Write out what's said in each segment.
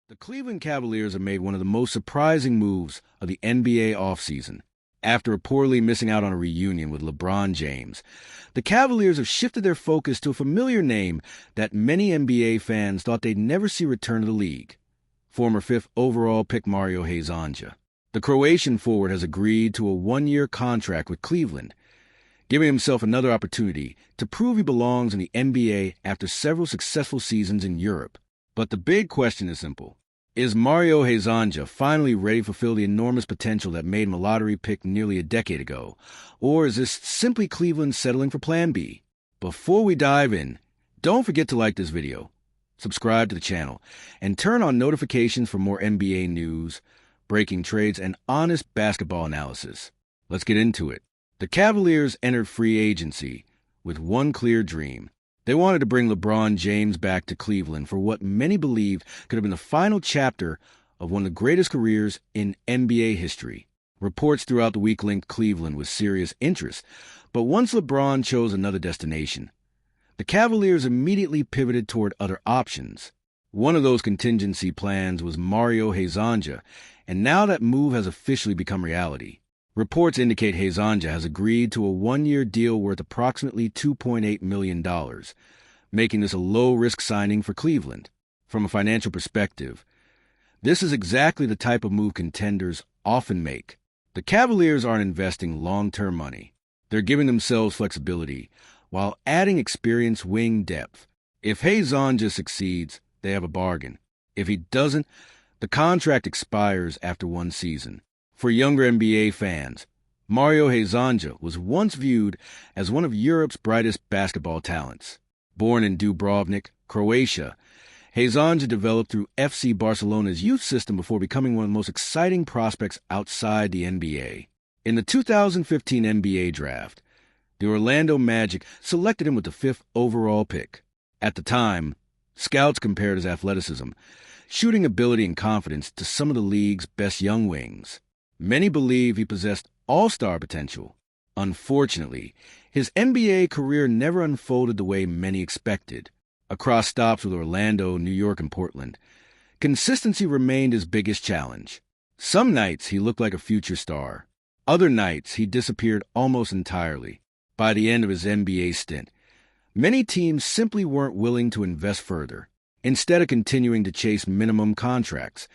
The Cleveland Cavaliers have made one of the most surprising moves of the NBA offseason. After reportedly missing out on a reunion with LeBron James, the Cavaliers have shifted their focus to a familiar name that many NBA fans thought they'd never see return to the league: former fifth overall pick Mario Hezonja. The Croatian forward has agreed to a one-year contract with Cleveland, giving himself another opportunity to prove he belongs in the NBA after several successful seasons in Europe. But the big question is simple. Is Mario Hezonja finally ready to fulfill the enormous potential that made him a lottery pick nearly a decade ago? Or is this simply Cleveland settling for Plan B? Before we dive in, don't forget to like this video, subscribe to the channel, and turn on notifications for more NBA news, breaking trades, and honest basketball analysis. Let's get into it. The Cavaliers entered free agency with one clear dream. They wanted to bring LeBron James back to Cleveland for what many believe could have been the final chapter of one of the greatest careers in NBA history. Reports throughout the week linked Cleveland with serious interest, but once LeBron chose another destination, the Cavaliers immediately pivoted toward other options. One of those contingency plans was Mario Hezonja, and now that move has officially become reality. Reports indicate Hezonja has agreed to a one-year deal worth approximately $2.8 million, making this a low-risk signing for Cleveland. From a financial perspective, this is exactly the type of move contenders often make. The Cavaliers aren't investing long-term money. They're giving themselves flexibility while adding experienced wing depth. If Hezonja succeeds, they have a bargain. If he doesn't, the contract expires after one season. For younger NBA fans, Mario Hezonja was once viewed as one of Europe's brightest basketball talents. Born in Dubrovnik, Croatia, Hezonja developed through FC Barcelona's youth system before becoming one of the most exciting prospects outside the NBA. In the 2015 NBA draft, the Orlando Magic selected him with the fifth overall pick. At the time, scouts compared his athleticism, shooting ability, and confidence to some of the league's best young wings. Many believe he possessed all-star potential. Unfortunately, his NBA career never unfolded the way many expected. Across stops with Orlando, New York, and Portland, consistency remained his biggest challenge. Some nights he looked like a future star. Other nights he disappeared almost entirely. By the end of his NBA stint, many teams simply weren't willing to invest further. Instead of continuing to chase minimum contracts,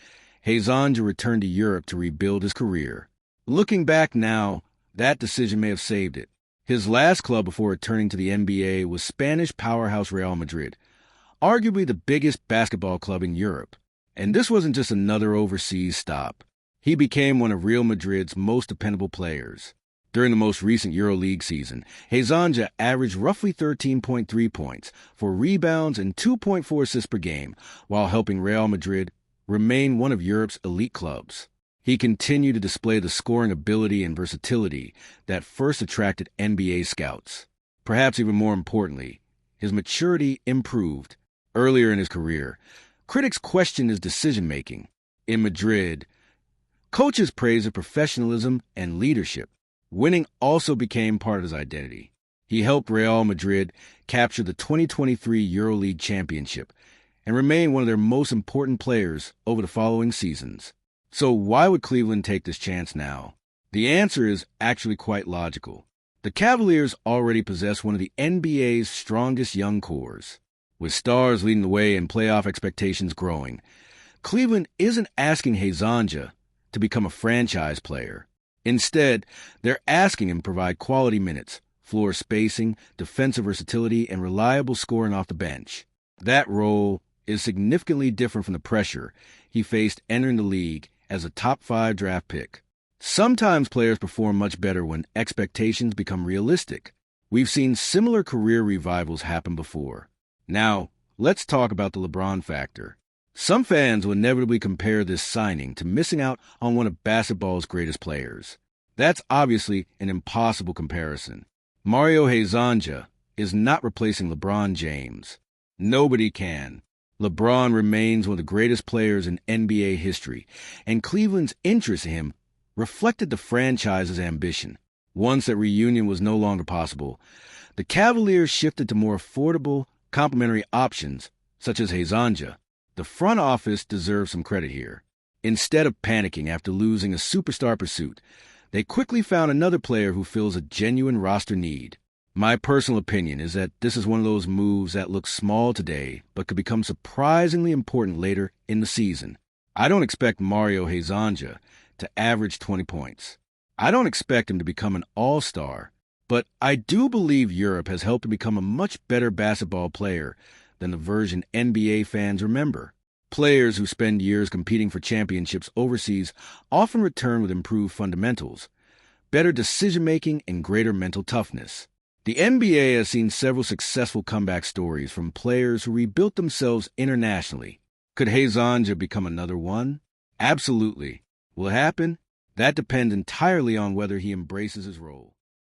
Hezonja returned to Europe to rebuild his career. Looking back now, that decision may have saved it. His last club before returning to the NBA was Spanish powerhouse Real Madrid, arguably the biggest basketball club in Europe. And this wasn't just another overseas stop. He became one of Real Madrid's most dependable players. During the most recent EuroLeague season, Hezonja averaged roughly 13.3 points, 4 rebounds, and 2.4 assists per game, while helping Real Madrid remain one of Europe's elite clubs. He continued to display the scoring ability and versatility that first attracted NBA scouts. Perhaps even more importantly, his maturity improved. Earlier in his career, critics questioned his decision-making. In Madrid, coaches praised his professionalism and leadership. Winning also became part of his identity. He helped Real Madrid capture the 2023 EuroLeague championship and remain one of their most important players over the following seasons. So why would Cleveland take this chance now? The answer is actually quite logical. The Cavaliers already possess one of the NBA's strongest young cores. With stars leading the way and playoff expectations growing, Cleveland isn't asking Hezonja to become a franchise player. Instead, they're asking him to provide quality minutes, floor spacing, defensive versatility, and reliable scoring off the bench. That role is significantly different from the pressure he faced entering the league as a top 5 draft pick. Sometimes players perform much better when expectations become realistic. We've seen similar career revivals happen before. Now, let's talk about the LeBron factor. Some fans will inevitably compare this signing to missing out on one of basketball's greatest players. That's obviously an impossible comparison. Mario Hezonja is not replacing LeBron James. Nobody can. LeBron remains one of the greatest players in NBA history, and Cleveland's interest in him reflected the franchise's ambition. Once that reunion was no longer possible, the Cavaliers shifted to more affordable, complementary options, such as Hezonja. The front office deserves some credit here. Instead of panicking after losing a superstar pursuit, they quickly found another player who fills a genuine roster need. My personal opinion is that this is one of those moves that looks small today, but could become surprisingly important later in the season. I don't expect Mario Hezonja to average 20 points. I don't expect him to become an all-star, but I do believe Europe has helped him become a much better basketball player than the version NBA fans remember. Players who spend years competing for championships overseas often return with improved fundamentals, better decision-making, and greater mental toughness. The NBA has seen several successful comeback stories from players who rebuilt themselves internationally. Could Hezonja become another one? Absolutely. Will it happen? That depends entirely on whether he embraces his role.